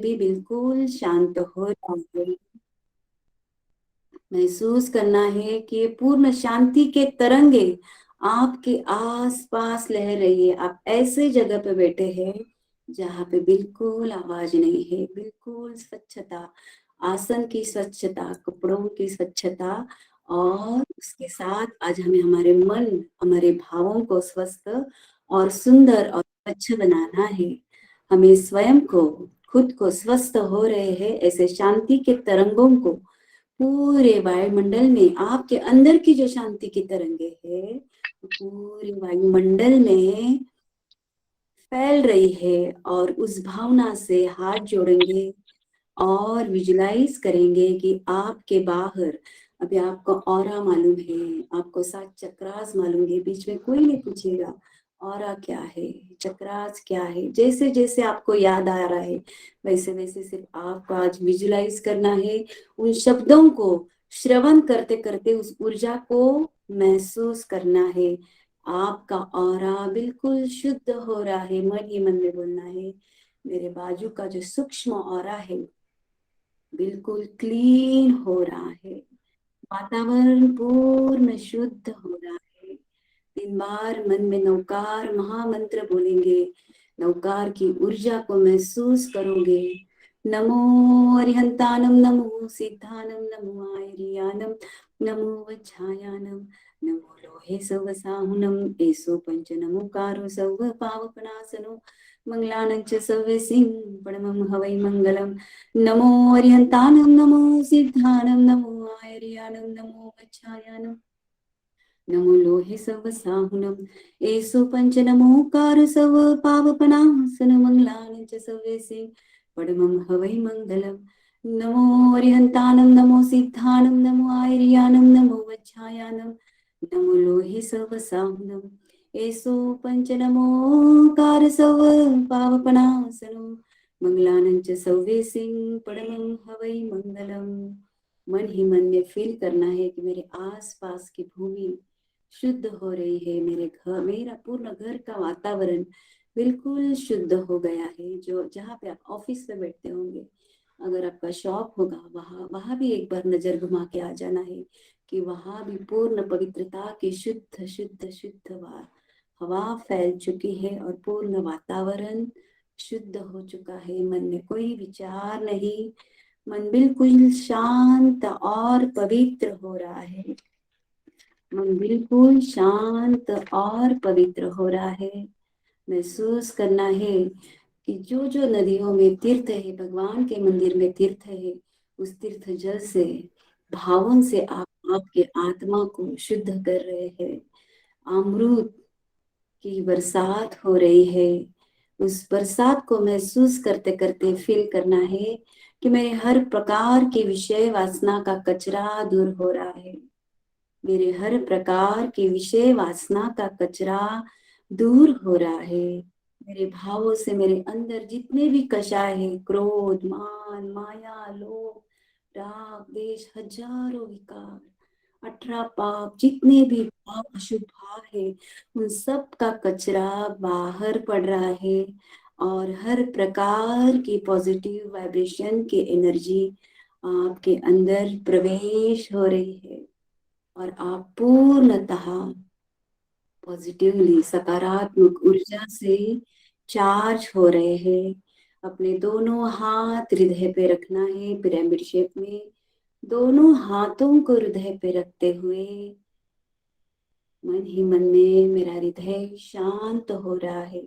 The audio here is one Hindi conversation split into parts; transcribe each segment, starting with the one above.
भी बिल्कुल शांत हो रहा है। महसूस करना है कि ये पूर्ण शांति के तरंगे आपके आस पास लहर रही है। आप ऐसे जगह पे बैठे हैं जहाँ पे बिल्कुल आवाज नहीं है, बिल्कुल स्वच्छता, आसन की स्वच्छता, कपड़ों की स्वच्छता, और उसके साथ आज हमें हमारे मन, हमारे भावों को स्वस्थ और सुंदर और स्वच्छ बनाना है। हमें स्वयं को, खुद को स्वस्थ हो रहे हैं ऐसे शांति के तरंगों को पूरे वायुमंडल में, आपके अंदर की जो शांति की तरंगे है पूरे वायुमंडल में फैल रही है। और उस भावना से हाथ जोड़ेंगे और विजुलाइज करेंगे कि आपके बाहर, अभी आपको ऑरा मालूम है, आपको 7 चक्रास मालूम है, बीच में कोई नहीं पूछेगा ऑरा क्या है, चक्रास क्या है। जैसे जैसे आपको याद आ रहा है वैसे वैसे सिर्फ आपको आज विजुलाइज करना है, उन शब्दों को श्रवण करते करते उस ऊर्जा को महसूस करना है। आपका ऑरा बिल्कुल शुद्ध हो रहा है। मन ही मन में बोलना है, मेरे बाजू का जो सूक्ष्म ऑरा है बिल्कुल क्लीन हो रहा है, वातावरण पूर्ण शुद्ध हो रहा है। 3 बार मन में नौकार महामंत्र बोलेंगे, नौकार की ऊर्जा को महसूस करोगे। नमो अरिहंतानम, नमो सिद्धानम, नमो आयरियानम, नमो वज्झायानम, नमो लोहे सव साहुनम, एसो पंच नमोकारो सव पावपनासनो, मंगलानं च सव्य सिंह परमं हवै मंगलम। नमो अरिहंतानम, नमो सिद्धानम, नमो आयरियानम, नमो वज्झायानम, नमो लोहे सव साहुनम, एसो पंच नमोकार सव पावपनासन, मंगलानि च सव्यसे परमं हवै मंगलम। नमो अरिहंतानम, नमो सिद्धानम, नमो आयरियानम, नमो वज्झायानम, नमो लोहे सव साहुनम, एसो पंच नमोकार सव पावपनासनो, मंगलानं च सव्यसे परमं हवै मंगलम। मन ही मन में फील करना है कि मेरे आसपास की भूमि शुद्ध हो रही है, मेरे घर, मेरा पूर्ण घर का वातावरण बिल्कुल शुद्ध हो गया है। जो जहाँ पे आप ऑफिस में बैठते होंगे, अगर आपका शॉप होगा, वहाँ वहाँ भी एक बार नजर घुमा के आ जाना है कि वहाँ भी पूर्ण पवित्रता की शुद्ध शुद्ध शुद्ध हवा फैल चुकी है और पूर्ण वातावरण शुद्ध हो चुका है। मन में कोई विचार नहीं, मन बिल्कुल शांत और पवित्र हो रहा है। मन बिल्कुल शांत और पवित्र हो रहा है। महसूस करना है कि जो जो नदियों में तीर्थ है, भगवान के मंदिर में तीर्थ है, उस तीर्थ जल से, भावों से आप आपके आत्मा को शुद्ध कर रहे हैं। अमृत की बरसात हो रही है। उस बरसात को महसूस करते करते फील करना है कि मेरे हर प्रकार की विषय वासना का कचरा दूर हो रहा है। मेरे हर प्रकार के विषय वासना का कचरा दूर हो रहा है। मेरे भावों से मेरे अंदर जितने भी कषाय है, क्रोध, मान, माया, लोभ, राग, द्वेष, हजारों विकार, 18 पाप, जितने भी पाप, अशुभ भाव है, उन सब का कचरा बाहर पड़ रहा है। और हर प्रकार की पॉजिटिव वाइब्रेशन की एनर्जी आपके अंदर प्रवेश हो रही है और आप पूर्णतः पॉजिटिवली, सकारात्मक ऊर्जा से चार्ज हो रहे हैं। अपने दोनों हाथ हृदय पे रखना है पिरामिड शेप में। दोनों हाथों को हृदय पे रखते हुए मन ही मन में मेरा हृदय शांत हो रहा है।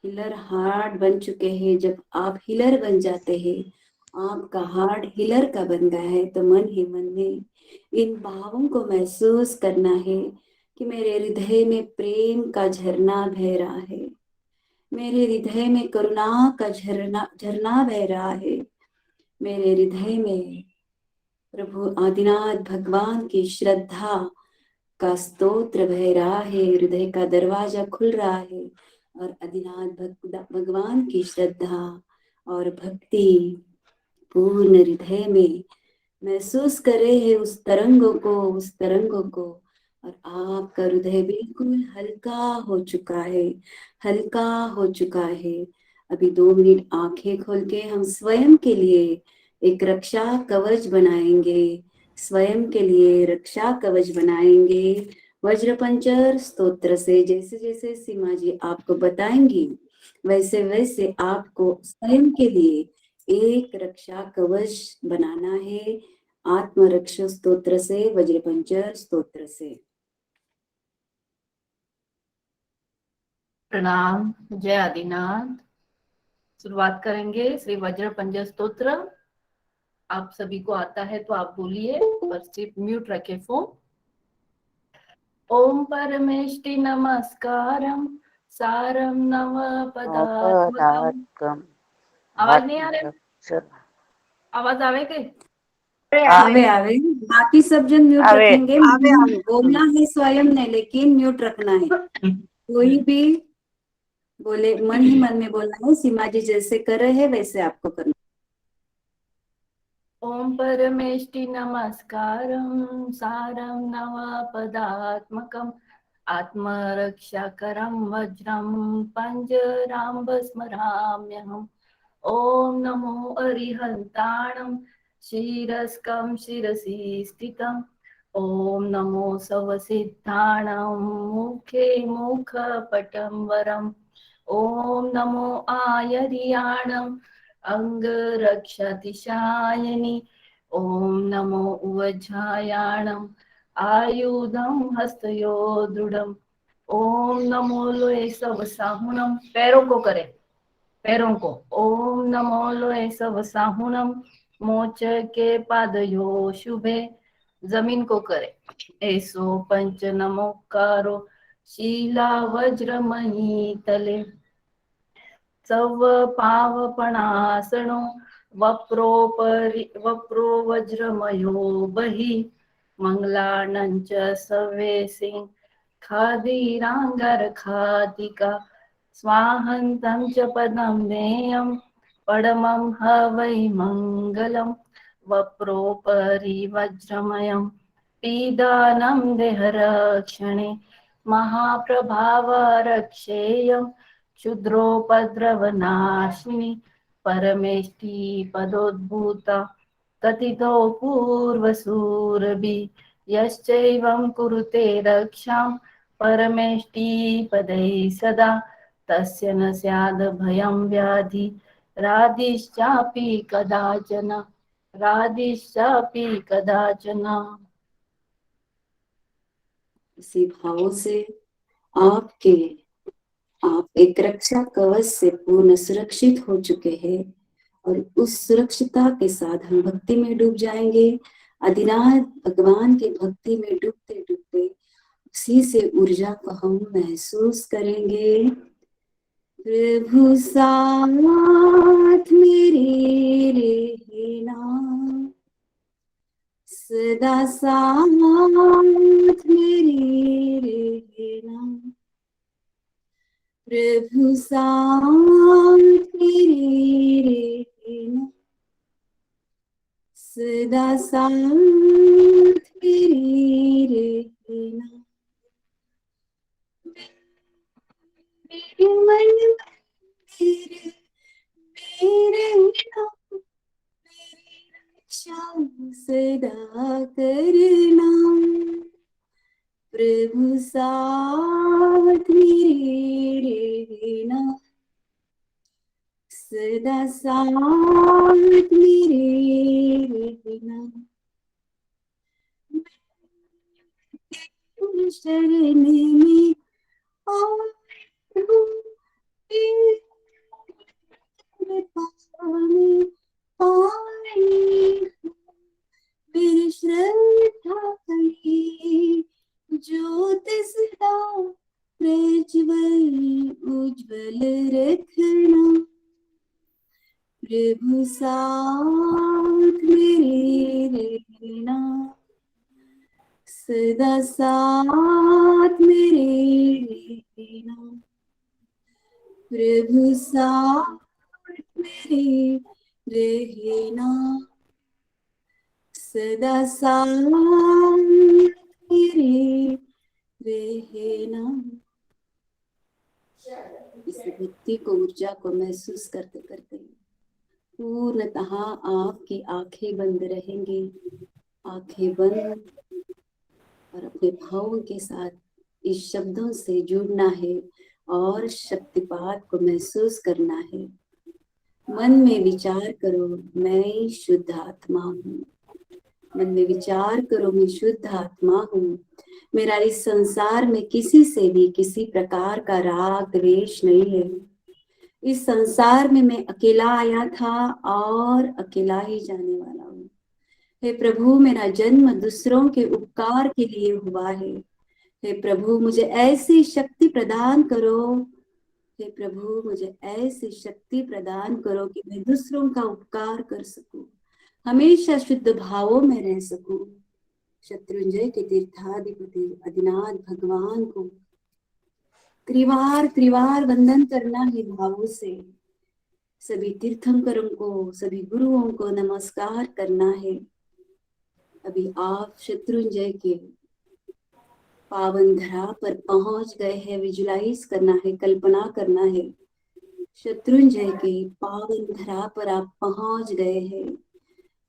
हीलर हार्ट बन चुके हैं। जब आप हीलर बन जाते हैं, आपका हार्ट हीलर का बन गया है, तो मन ही मन में इन भावों को महसूस करना है कि मेरे हृदय में प्रेम का झरना बह रहा है, मेरे हृदय में करुणा का झरना झरना बह रहा है, मेरे हृदय में प्रभु आदिनाथ भगवान की श्रद्धा का स्तोत्र बह रहा है, हृदय का दरवाजा खुल रहा है और आदिनाथ भगवान की श्रद्धा और भक्ति पूर्ण हृदय में महसूस कर रहे हैं उस तरंगों को, उस तरंगों को। और आपका हृदय बिल्कुल हल्का हो चुका है, हल्का हो चुका है। अभी 2 मिनट आंखें खोल के हम स्वयं के लिए एक रक्षा कवच बनाएंगे, स्वयं के लिए रक्षा कवच बनाएंगे वज्र पंचर स्तोत्र से। जैसे जैसे सीमा जी आपको बताएंगी वैसे वैसे आपको स्वयं के लिए एक रक्षा कवच बनाना है, आत्मरक्षा स्तोत्र से, वज्र पंचर स्तोत्र से। प्रणाम, जय आदिनाथ। शुरुआत करेंगे श्री वज्र पंजर स्तोत्र। आप सभी को आता है तो आप बोलिए, पर सिर्फ म्यूट रखे फोन। ओम परमेष्टि नमस्कारम सारम नव पदात्मकम। आवाज नहीं आ रही? आवाज आवे के? आवे आवे। बाकी सब जन म्यूट आवे रखेंगे, बोलना है स्वयं ने लेकिन म्यूट रखना है। कोई भी बोले, मन ही मन में बोलना है। सीमा जी जैसे कर रहे हैं वैसे आपको करना। ओम परमेष्टि नमस्कारम सारम नव पदात्मकम आत्मरक्षाकरं वज्रं पंजरां स्मराम्यहम्। ओम नमो अरिहन्ताणं शिरस्कं शिरसि स्थितम्। ओम नमो सवसिद्धाणं मुखे मुखपटं वरम्। ओम नमो आयर्याणं अंगरक्षतिशायिनि। ओम नमो उवज्झायाणं आयुधं हस्तयो दृढ़म्। ओम नमो लोए सब साहुणम। पैरों को करे, पैरों को। ओम नमो लोए सब साहुणम मोच के पादयो शुभे। जमीन को करे। ऐसो पंच नमोकारो शीला वज्र मही तले। सव पावपणासनो वप्रो वज्रमयो बहि। मंगलानंच सवेसिं खादीरांगर खादिका। स्वाहन्तं च पदं नेयं परमं हवै मङ्गलम्। वप्रोपरि वज्रमयं पीदानं देहरक्षणे। महाप्रभाव रक्षेयं क्षुद्रोपद्रवनाशिनी। परमेष्टि पदोद्भूता कथितो पूर्वसूरभि। यश्चैवं कुरुते रक्षां परमेष्टि पदैः सदा। तस्य न स्याद् भयं व्याधि राधिश्चापि कदाचन। राधिश्चापि कदाचन। इसी भाव से आप एक रक्षा कवच से पूर्ण सुरक्षित हो चुके हैं और उस सुरक्षितता के साथ हम भक्ति में डूब जाएंगे। आदिनाथ भगवान की भक्ति में डूबते डूबते उसी से ऊर्जा को हम महसूस करेंगे। प्रभु साथ मेरे रहना, सदा साथ मेरे रहना। प्रभु साथ मेरे रहना, सदा साथ मेरे रहना। मेरे मन मेरे मेरे नाम, मेरी रक्षा सदा करना। प्रभु साथ मेरे रहना, सदा साथ मेरे रहना। शरण में मेरी श्रद्धा करी ज्योत सदा प्रज्वल उज्ज्वल रखना। प्रभु साथ मेरे रहना, सदा साथ मेरे रहना। प्रभु साथ मेरे रहना, सदा साथ मेरे रहना। इस भक्ति को, ऊर्जा को महसूस करते करते पूर्णतः आपकी आंखें बंद रहेंगी। आंखें बंद, और अपने भावों के साथ इस शब्दों से जुड़ना है और शक्तिपात को महसूस करना है। मन में विचार करो, मैं शुद्ध आत्मा हूँ। मन में विचार करो, मैं शुद्ध आत्मा हूँ। मेरा इस संसार में किसी से भी किसी प्रकार का राग द्वेष नहीं है। इस संसार में मैं अकेला आया था और अकेला ही जाने वाला हूँ। हे प्रभु, मेरा जन्म दूसरों के उपकार के लिए हुआ है। हे प्रभु, मुझे ऐसी शक्ति प्रदान करो। हे प्रभु, मुझे ऐसी शक्ति प्रदान करो कि मैं दूसरों का उपकार कर सकूं, हमेशा शुद्ध भावों में रह सकूं। शत्रुंजय के तीर्थाधिपति आदिनाथ भगवान को त्रिवार त्रिवार वंदन करना है भावों से। सभी तीर्थंकरों को, सभी गुरुओं को नमस्कार करना है। अभी आप शत्रुंजय के पावन धरा पर पहुंच गए हैं। विजुलाइज करना है, कल्पना करना है। शत्रुंजय के पावन धरा पर आप पहुंच गए हैं।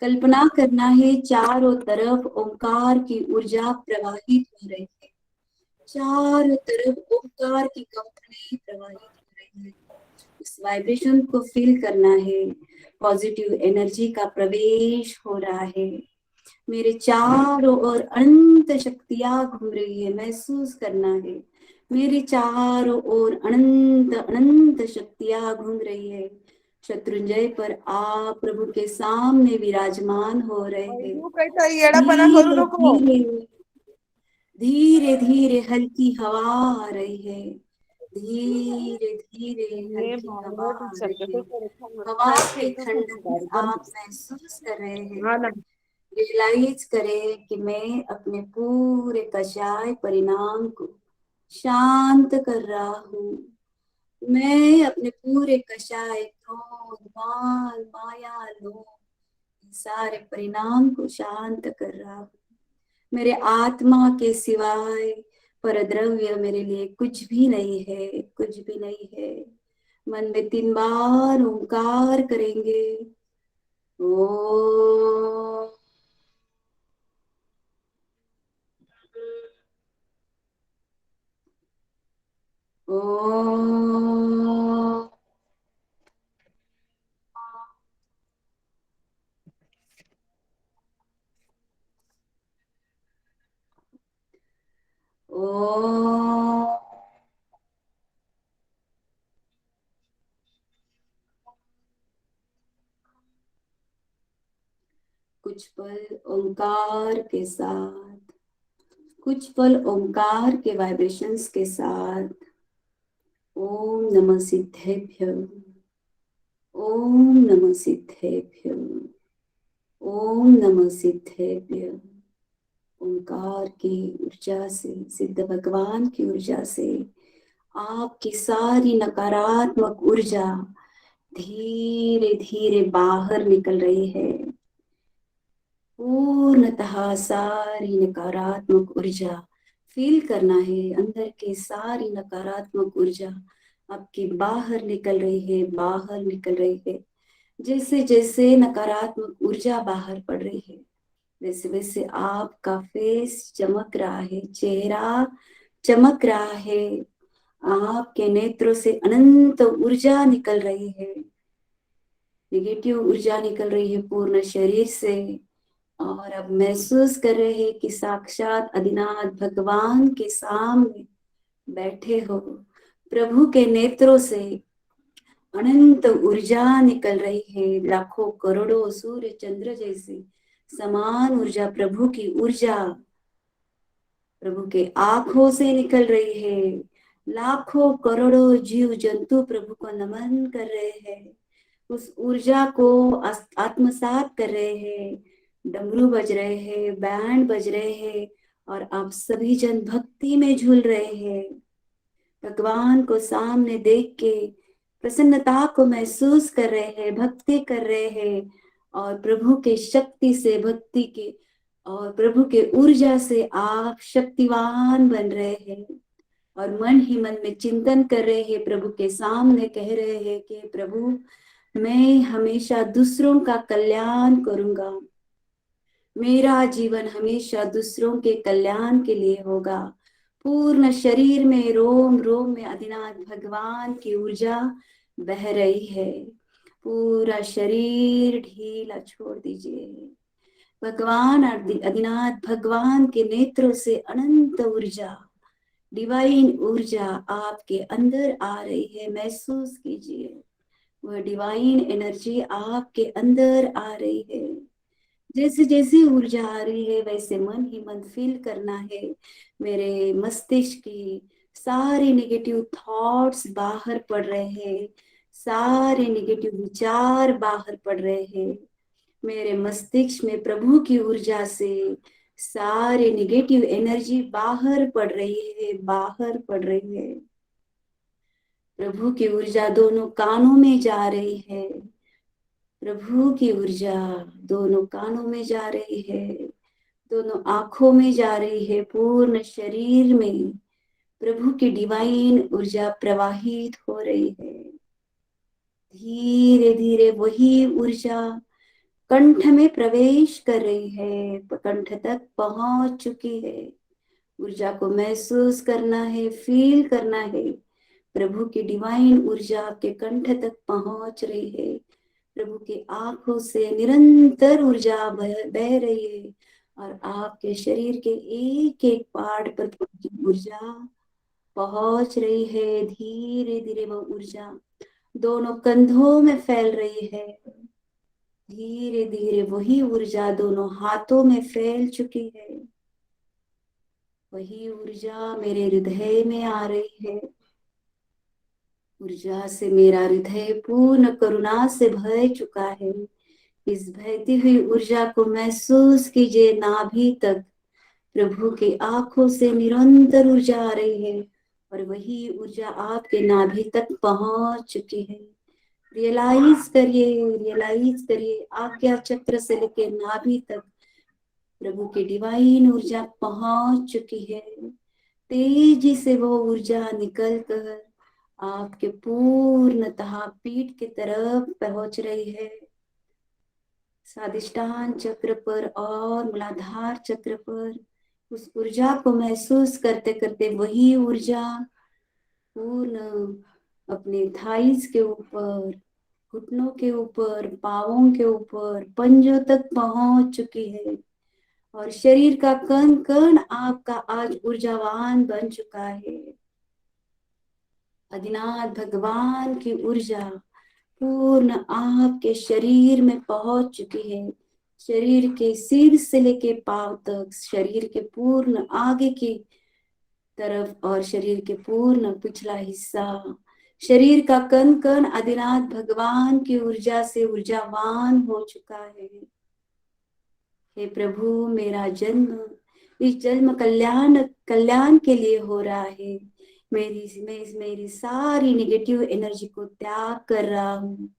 कल्पना करना है चारों तरफ ओंकार की ऊर्जा प्रवाहित हो रही है। चारों तरफ ओंकार की कंपनी प्रवाहित हो रही है। उस वाइब्रेशन को फील करना है। पॉजिटिव एनर्जी का प्रवेश हो रहा है। मेरे चारों ओर अनंत शक्तियां घूम रही है, महसूस करना है। मेरे चारों ओर अनंत अनंत शक्तियां घूम रही है। शत्रुंजय पर आप प्रभु के सामने विराजमान हो रहे हैं। तू कहता येडापणा करू धीरे नको. धीरे धीरे धीरे हल्की हवा आ रही है। धीरे धीरे ये हल्की हवा भावना आ टीचर रही कसं है। करत हवा काय की खेळतो तू ठंडक आप महसूस कर रहे हैं। हा ना. रियलाइज करें कि मैं अपने पूरे कषाय परिणाम को शांत कर रहा हूँ। मैं अपने पूरे कषाय, क्रोध, मान, माया, लोभ, सारे परिणाम को शांत कर रहा हूँ। मेरे आत्मा के सिवाय परद्रव्य मेरे लिए कुछ भी नहीं है, कुछ भी नहीं है। मन में 3 बार ओंकार करेंगे। ओ ओ ओ कुछ पल ओंकार के साथ, कुछ पल ओंकार के वाइब्रेशंस के साथ ओम नमः सिद्धेभ्य, ओम नमः सिद्धेभ्य, ओम नमः सिद्धेभ्य। ओंकार की ऊर्जा से, सिद्ध भगवान की ऊर्जा से आपकी सारी नकारात्मक ऊर्जा धीरे धीरे बाहर निकल रही है। पूर्णतः सारी नकारात्मक ऊर्जा फील करना है। अंदर की सारी नकारात्मक ऊर्जा आपकी बाहर निकल रही है, बाहर निकल रही है। जैसे जैसे नकारात्मक ऊर्जा बाहर पड़ रही है, वैसे वैसे आपका फेस चमक रहा है, चेहरा चमक रहा है। आपके नेत्रों से अनंत ऊर्जा निकल रही है, नेगेटिव ऊर्जा निकल रही है पूर्ण शरीर से। और अब महसूस कर रहे हैं कि साक्षात आदिनाथ भगवान के सामने बैठे हो। प्रभु के नेत्रों से अनंत ऊर्जा निकल रही है, लाखों करोड़ों सूर्य चंद्र जैसे समान ऊर्जा, प्रभु की ऊर्जा प्रभु के आंखों से निकल रही है। लाखों करोड़ों जीव जंतु प्रभु को नमन कर रहे हैं, उस ऊर्जा को आत्मसात कर रहे हैं। डमरू बज रहे हैं, बैंड बज रहे हैं, और आप सभी जन भक्ति में झूल रहे हैं। भगवान को सामने देख के प्रसन्नता को महसूस कर रहे हैं, भक्ति कर रहे हैं, और प्रभु के शक्ति से, भक्ति के और प्रभु के ऊर्जा से आप शक्तिवान बन रहे हैं। और मन ही मन में चिंतन कर रहे हैं, प्रभु के सामने कह रहे हैं कि प्रभु मैं हमेशा दूसरों का कल्याण करूंगा, मेरा जीवन हमेशा दूसरों के कल्याण के लिए होगा। पूर्ण शरीर में रोम रोम में आदिनाथ भगवान की ऊर्जा बह रही है। पूरा शरीर ढीला छोड़ दीजिए। भगवान आदिनाथ भगवान के नेत्रों से अनंत ऊर्जा, डिवाइन ऊर्जा आपके अंदर आ रही है। महसूस कीजिए, वह डिवाइन एनर्जी आपके अंदर आ रही है। जैसे जैसे ऊर्जा आ रही है वैसे मन ही मन फील करना है, मेरे मस्तिष्क की सारे नेगेटिव थॉट्स बाहर पड़ रहे हैं, सारे नेगेटिव विचार बाहर पड़ रहे हैं। मेरे मस्तिष्क में प्रभु की ऊर्जा से सारे नेगेटिव एनर्जी बाहर पड़ रही है, बाहर पड़ रही है। प्रभु की ऊर्जा दोनों कानों में जा रही है, प्रभु की ऊर्जा दोनों कानों में जा रही है, दोनों आंखों में जा रही है, पूर्ण शरीर में प्रभु की डिवाइन ऊर्जा प्रवाहित हो रही है। धीरे धीरे वही ऊर्जा कंठ में प्रवेश कर रही है, कंठ तक पहुंच चुकी है। ऊर्जा को महसूस करना है, फील करना है। प्रभु की डिवाइन ऊर्जा आपके कंठ तक पहुंच रही है। प्रभु की आंखों से निरंतर ऊर्जा बह रही है और आपके शरीर के एक एक पार्ट पर प्रभु की ऊर्जा पहुंच रही है। धीरे धीरे वो ऊर्जा दोनों कंधों में फैल रही है। धीरे धीरे वही ऊर्जा दोनों हाथों में फैल चुकी है। वही ऊर्जा मेरे हृदय में आ रही है। ऊर्जा से मेरा हृदय पूर्ण करुणा से भर चुका है। इस बहती हुई ऊर्जा को महसूस कीजिए नाभि तक। प्रभु की आंखों से निरंतर ऊर्जा आ रही है और वही ऊर्जा आपके नाभि तक पहुंच चुकी है। रियलाइज करिए आज्ञा चक्र से लेकर नाभि तक प्रभु की डिवाइन ऊर्जा पहुंच चुकी है। तेजी से वो ऊर्जा निकल कर आपके पूर्णतः पीठ की तरफ पहुंच रही है। स्वादिष्टान चक्र पर और मूलाधार चक्र पर उस ऊर्जा को महसूस करते करते वही ऊर्जा पूर्ण अपने थाइस के ऊपर, घुटनों के ऊपर, पांवों के ऊपर, पंजों तक पहुंच चुकी है और शरीर का कण कण आपका आज ऊर्जावान बन चुका है। आदिनाथ भगवान की ऊर्जा पूर्ण आपके शरीर में पहुंच चुकी है। शरीर के सिर से लेके पांव तक, शरीर के पूर्ण आगे की तरफ और शरीर के पूर्ण पिछला हिस्सा, शरीर का कण कण आदिनाथ भगवान की ऊर्जा से ऊर्जावान हो चुका है। हे प्रभु, मेरा जन्म इस जन्म कल्याण कल्याण के लिए हो रहा है। मेरी सारी नेगेटिव एनर्जी को त्याग कर रहा हूँ,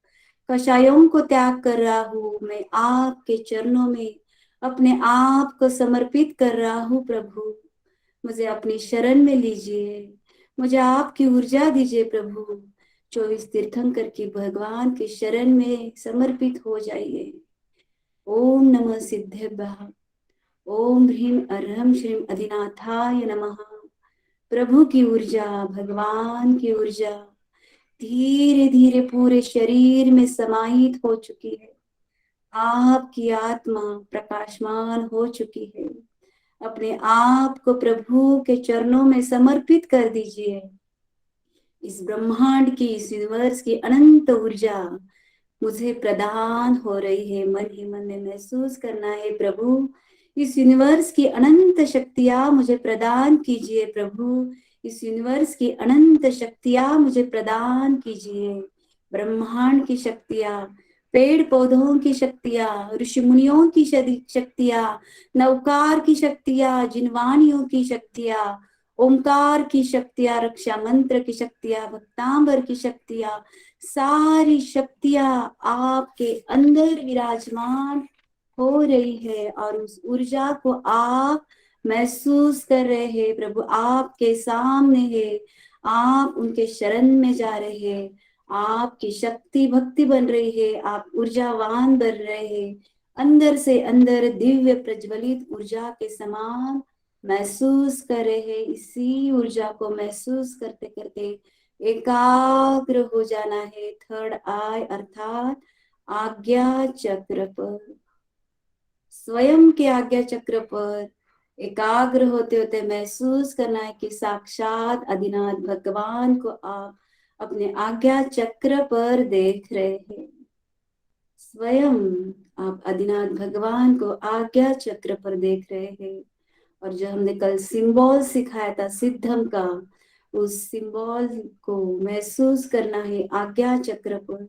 कषायों को त्याग कर रहा हूँ। मैं आपके चरणों में अपने आप को समर्पित कर रहा हूँ। प्रभु, मुझे अपनी शरण में लीजिए, मुझे आपकी ऊर्जा दीजिए। प्रभु, 24 तीर्थंकर की भगवान की शरण में समर्पित हो जाइए। ओम नमः सिद्धेभ्यः, ओम ह्रीं अर्हं श्रीं अधिनाथाय नमः। प्रभु की ऊर्जा, भगवान की ऊर्जा धीरे धीरे पूरे शरीर में समाहित हो चुकी है। आपकी आत्मा प्रकाशमान हो चुकी है। अपने आप को प्रभु के चरणों में समर्पित कर दीजिए। इस ब्रह्मांड की, इस यूनिवर्स की अनंत ऊर्जा मुझे प्रदान हो रही है। मन ही मन में महसूस करना है, प्रभु इस यूनिवर्स की अनंत शक्तियां मुझे प्रदान कीजिए। प्रभु, इस यूनिवर्स की अनंत शक्तियां मुझे प्रदान कीजिए। ब्रह्मांड की शक्तियां, पेड़ पौधों की शक्तियां, ऋषि मुनियों की शक्तियां, नवकार की शक्तियां, जिनवाणियों की शक्तियां, ओंकार की शक्तियां, रक्षा मंत्र की शक्तियां, भक्तांबर की शक्तियां, सारी शक्तियां आपके अंदर विराजमान हो रही है और उस ऊर्जा को आप महसूस कर रहे हैं प्रभु आपके सामने है, आप उनके शरण में जा रहे हैं, आपकी शक्ति भक्ति बन रही है, आप ऊर्जावान बन रहे हैं, अंदर से अंदर दिव्य प्रज्वलित ऊर्जा के समान महसूस कर रहे हैं। इसी ऊर्जा को महसूस करते करते एकाग्र हो जाना है थर्ड आई अर्थात आज्ञा चक्र पर, स्वयं के आज्ञा चक्र पर एकाग्र होते होते महसूस करना है कि साक्षात आदिनाथ भगवान को आप अपने आज्ञा चक्र पर देख रहे हैं। स्वयं आप आदिनाथ भगवान को आज्ञा चक्र पर देख रहे हैं। और जो हमने कल सिंबल सिखाया था सिद्धम का, उस सिंबल को महसूस करना है आज्ञा चक्र पर,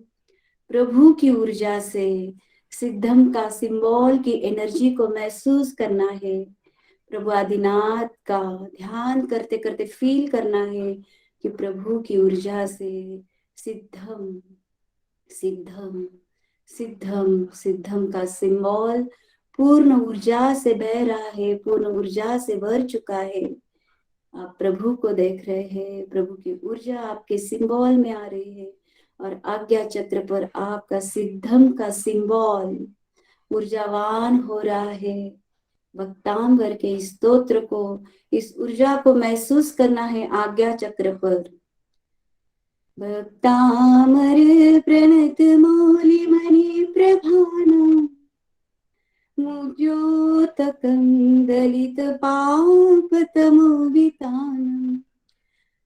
प्रभु की ऊर्जा से सिद्धम का सिंबल की एनर्जी को महसूस करना है। प्रभु आदिनाथ का ध्यान करते करते फील करना है कि प्रभु की ऊर्जा से सिद्धम सिद्धम सिद्धम सिद्धम का सिंबल पूर्ण ऊर्जा से बह रहा है, पूर्ण ऊर्जा से भर चुका है। आप प्रभु को देख रहे हैं, प्रभु की ऊर्जा आपके सिंबल में आ रही है और आज्ञा चक्र पर आपका सिद्धम का सिंबल ऊर्जावान हो रहा है। भक्तांबर के इस स्तोत्र को, इस ऊर्जा को महसूस करना है आज्ञा चक्र पर। भक्तामर प्रणत मौलि मणि प्रभानम मुद्योतकं दलित पापतमोवितानम्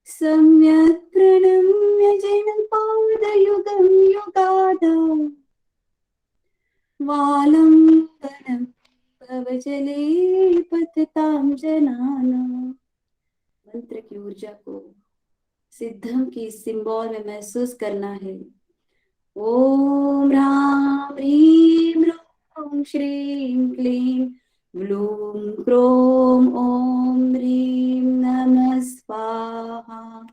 सम्यक् प्रणम्य जनपादयुगं युगादा वालम्बनं भवजले पततां जनानां। मंत्र की ऊर्जा को सिद्धम की सिंबल में महसूस करना है। ओम ह्रां ह्रीं ह्रूं श्रीं क्लीं ग्लूं क्रों ओम ह्रीं नमः स्वाहा।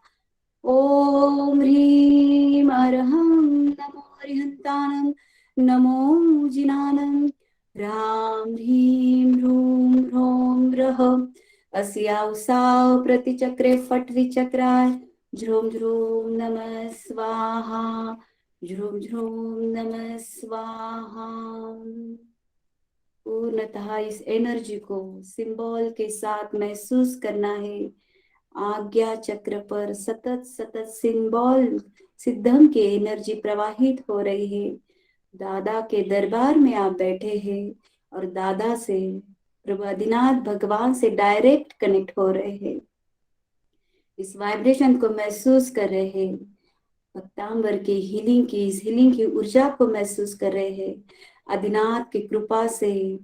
ओम ह्रीं अर्हं नमो रिहन्तानं नमो जिनानं ह्रां ह्रीं ह्रूं ह्रौं रः अस्यां साव प्रतिचक्रे फट् विचक्राय झ्रूं झ्रूं नमः स्वाहा झ्रूं झ्रूं नमः स्वाहा। पूर्णतः इस एनर्जी को सिंबल के साथ महसूस करना है। आज्ञा चक्र पर सतत सतत सिंबल सिद्धम की एनर्जी प्रवाहित हो रही है। दादा के दरबार में आप बैठे हैं और दादा से, प्रभु आदिनाथ भगवान से डायरेक्ट कनेक्ट हो रहे हैं। इस वाइब्रेशन को महसूस कर रहे हैं। भक्तांबर की हीलिंग की, इस हीलिंग की ऊर्जा को महसूस कर रहे हैं। आदिनाथ की कृपा से,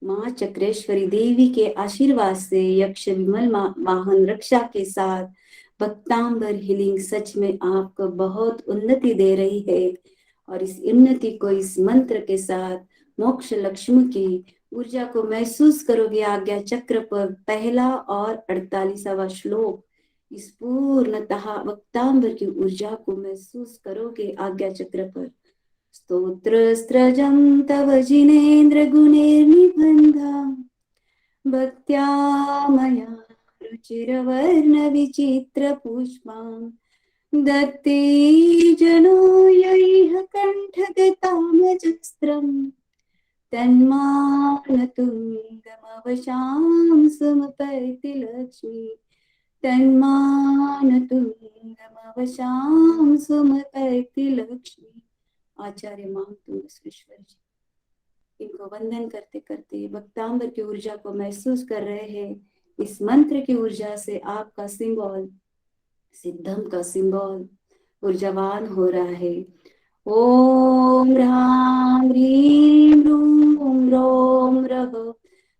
माँ चक्रेश्वरी देवी के आशीर्वाद से, यक्ष विमल वाहन रक्षा के साथ भक्तांबर हीलिंग सच में आपको बहुत उन्नति दे रही है। और इस उन्नति को इस मंत्र के साथ मोक्ष लक्ष्मी की ऊर्जा को महसूस करोगे। आज्ञा चक्र पर पहला और 48वां श्लोक, इस पूर्णतः भक्तांबर की ऊर्जा को महसूस करोगे आज्ञा चक्र पर। स्तोत्रस्त्रजं तव जिनेन्द्र गुणैर्निबन्धा भक्त्या मया रुचिरवर्णविचित्रपुष्पां दत्ते जनो यैः कण्ठगतामजस्त्रम् तन्मानतुङ्गमवशां सुमपैति लक्ष्मी तन्मानतुङ्गमवशां सुमपैति लक्ष्मी। आचार्य मामतुंग सुरेश्वर जी, इनको वंदन करते करते भक्तांबर की ऊर्जा को महसूस कर रहे हैं। इस मंत्र की ऊर्जा से आपका सिंबल, सिद्धम का सिंबल ऊर्जावान हो रहा है। ओम ह्रां ह्रीं ह्रूं ह्रौं रः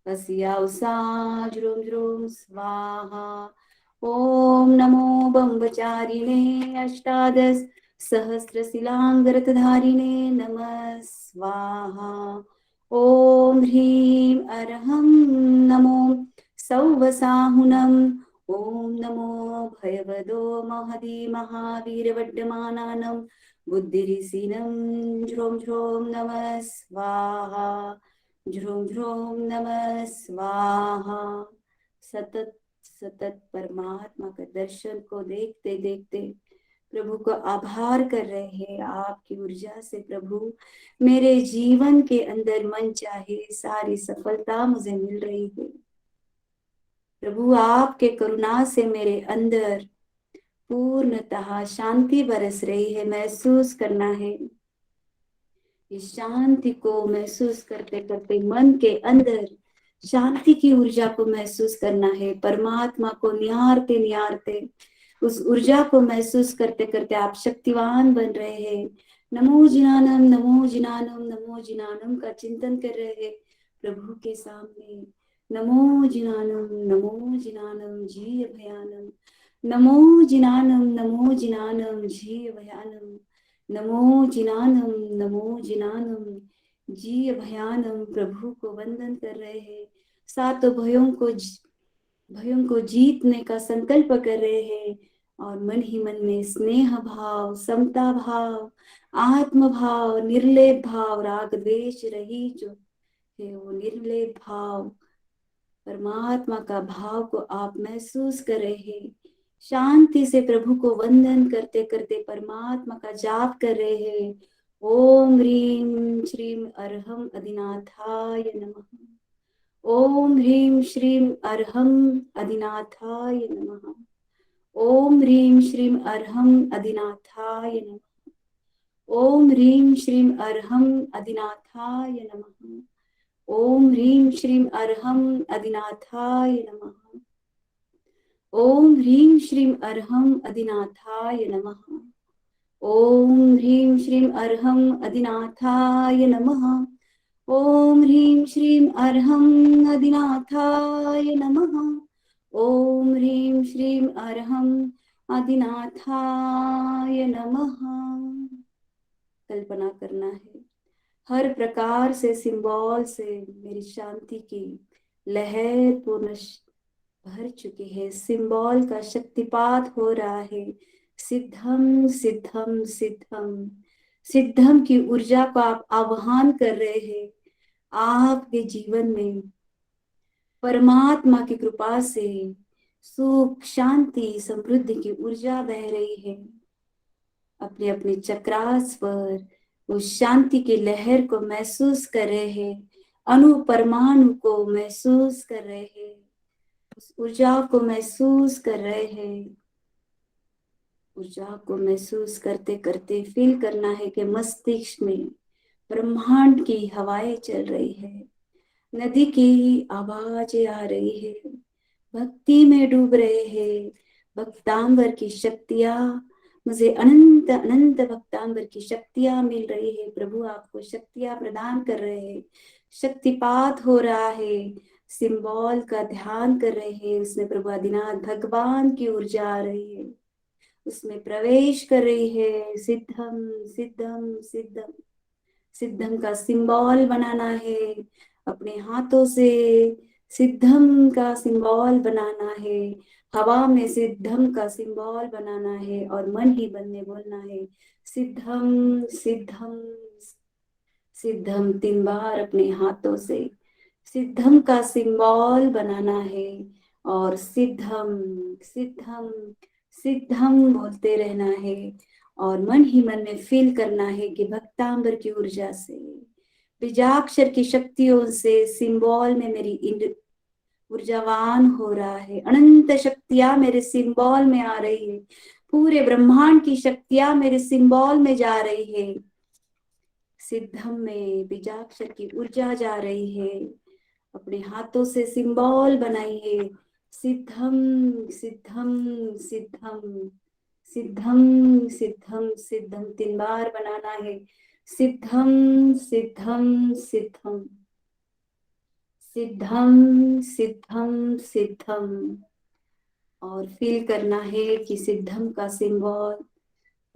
अस्यां सा ज्रूं ज्रूं स्वाहा। ओम नमो ब्रह्मचारिणे अष्टादश सहस्रशिलांगरतधारिणे नमः स्वाहा। ओम ह्रीं अर्हं नमो सौवसाहुनम् ओम नमो भयवदो महदी महावीरवड्डमानानं बुद्धिरिसीनं झ्रों झ्रों नमः स्वाहा। ध्रुम ध्रुम नमः स्वाहा। सतत सतत परमात्मा का दर्शन को देखते देखते प्रभु को आभार कर रहे हैं। आपकी ऊर्जा से प्रभु मेरे जीवन के अंदर मन चाहे सारी सफलता मुझे मिल रही है। प्रभु आपके करुणा से मेरे अंदर पूर्णतः शांति बरस रही है। महसूस करना है, इस शांति को महसूस करते करते मन के अंदर शांति की ऊर्जा को महसूस करना है। परमात्मा को निहारते निहारते उस ऊर्जा को महसूस करते करते आप शक्तिवान बन रहे हैं। नमो जिनानम नमो जिनानम नमो जिनानम का चिंतन कर रहे हैं प्रभु के सामने। नमो जिनानम नमो जिनानम जी अभयानम। नमो जिनानम नमो जिनानम जी अभयानम। नमो जिनानम नमो जिनानम जी अभयानम। प्रभु को वंदन कर रहे हैं। सातों भयों को जीतने का संकल्प कर रहे हैं और मन ही मन में स्नेह भाव, समता भाव, आत्म भाव, निर्लेप भाव, राग द्वेष रहित जो है वो निर्लेप भाव, परमात्मा का भाव को आप महसूस कर रहे हैं। शांति से प्रभु को वंदन करते करते परमात्मा का जाप कर रहे हैं। ओम ह्रीं श्रीं अर्हम अधिनाथाय नमः। ओम ह्रीं श्रीं अर्हम अधिनाथाय नमः। ओम ह्रीं श्रीं अर्हम अधिनाथाय नमः। ओम ह्रीं श्रीं अर्हम अधिनाथाय नमः। ओम ह्रीं श्रीं अर्हम अधिनाथाय नमः। ओम ह्रीं श्रीं अर्हम अधिनाथाय नमः। ओम ह्रीं श्रीं अर्हम अधिनाथाय नमः। ओम ह्रीं श्रीं अर्हम अधिनाथाय नमः। ओम ह्रीं श्रीं अर्हम अधिनाथाय नमः। कल्पना करना है हर प्रकार से सिंबल से मेरी शांति की लहर पूर्ण भर चुकी है। सिंबल का शक्तिपात हो रहा है। सिद्धम सिद्धम सिद्धम सिद्धम की ऊर्जा को आप आह्वान कर रहे हैं। आपके जीवन में परमात्मा की कृपा से सुख शांति समृद्धि की ऊर्जा बह रही है। अपने अपने चक्रास पर उस शांति की लहर को महसूस कर रहे हैं। अणु परमाणु को महसूस कर रहे हैं। उस ऊर्जा को महसूस कर रहे हैं। ऊर्जा को महसूस करते करते फील करना है कि मस्तिष्क में ब्रह्मांड की हवाएं चल रही है। नदी की आवाजें आ रही है। भक्ति में डूब रहे हैं। भक्तांबर की शक्तियां मुझे अनंत अनंत भक्तांबर की शक्तियां मिल रही है। प्रभु आपको शक्तियां प्रदान कर रहे हैं। शक्तिपात हो रहा है। सिंबल का ध्यान कर रहे हैं। उसमें प्रभु आदिनाथ भगवान की ऊर्जा आ रही है। उसमें प्रवेश कर रही है। सिद्धम सिद्धम सिद्धम सिद्धम का सिंबल बनाना है। अपने हाथों से सिद्धम का सिंबल बनाना है। हवा में सिद्धम का सिंबल बनाना है और मन ही मन में बोलना है सिद्धम सिद्धम सिद्धम। 3 बार अपने हाथों से सिद्धम का सिंबल बनाना है और सिद्धम सिद्धम सिद्धम बोलते रहना है और मन ही मन में फील करना है कि भक्तांबर की ऊर्जा से बीजाक्षर की शक्तियों से सिंबल में मेरी ऊर्जावान हो रहा है। अनंत शक्तियां मेरे सिंबल में आ रही है। पूरे ब्रह्मांड की शक्तियां मेरे सिंबल में जा रही है। सिद्धम में बीजाक्षर की ऊर्जा जा रही है। अपने हाथों से सिंबल बनाइए। सिद्धम सिद्धम सिद्धम सिद्धम सिद्धम सिद्धम। 3 बार बनाना है। सिद्धम सिद्धम सिद्धम सिद्धम सिद्धम सिद्धम। और फील करना है कि सिद्धम का सिंबल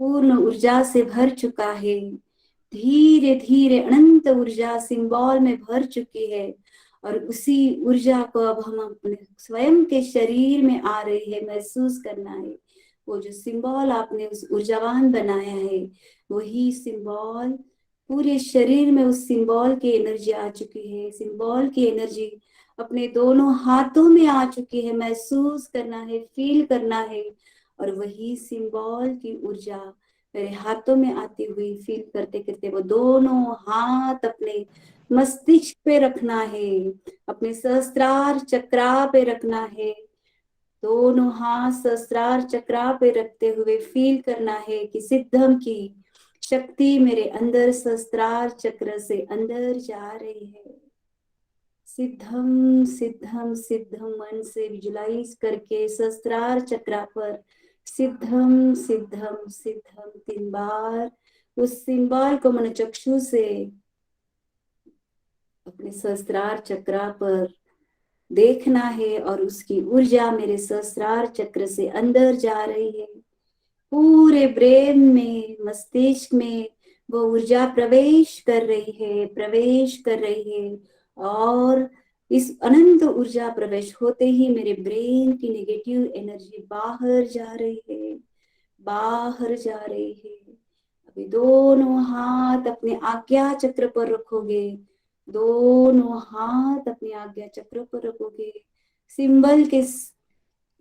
पूर्ण ऊर्जा से भर चुका है। धीरे धीरे अनंत ऊर्जा सिंबल में भर चुकी है और उसी ऊर्जा को अब हम अपने स्वयं के शरीर में आ रही है महसूस करना है। वो जो सिंबल आपने उस ऊर्जावान बनाया है वही सिंबल पूरे शरीर में उस सिंबल की एनर्जी आ चुकी है। सिंबल की एनर्जी अपने दोनों हाथों में आ चुकी है। महसूस करना है, फील करना है, और वही सिंबल की ऊर्जा मेरे हाथों में आती हुई फील करते करते वो दोनों हाथ अपने मस्तिष्क पे रखना है, अपने सहस्त्रार चक्रा पे रखना है। दोनों हाथ सहस्त्रार चक्रा पे रखते हुए फील करना है कि सिद्धम की शक्ति मेरे अंदर सहस्त्रार चक्र से अंदर जा रही है। सिद्धम सिद्धम सिद्धम मन से विजुलाइज करके सहस्त्रार चक्रा पर सिद्धम सिद्धम सिद्धम 3 बार उस सिंबल को मन चक्षु से अपने सहस्त्रार चक्रा पर देखना है, और उसकी ऊर्जा मेरे सहस्त्रार चक्र से अंदर जा रही है। पूरे ब्रेन में, मस्तिष्क में वो ऊर्जा प्रवेश कर रही है, प्रवेश कर रही है। और इस अनंत ऊर्जा प्रवेश होते ही मेरे ब्रेन की नेगेटिव एनर्जी बाहर जा रही है, बाहर जा रही है। अभी दोनों हाथ अपने आज्ञा चक्र पर रखोगे, दोनों हाथ अपने आज्ञा चक्र पर रखोगे। सिंबल के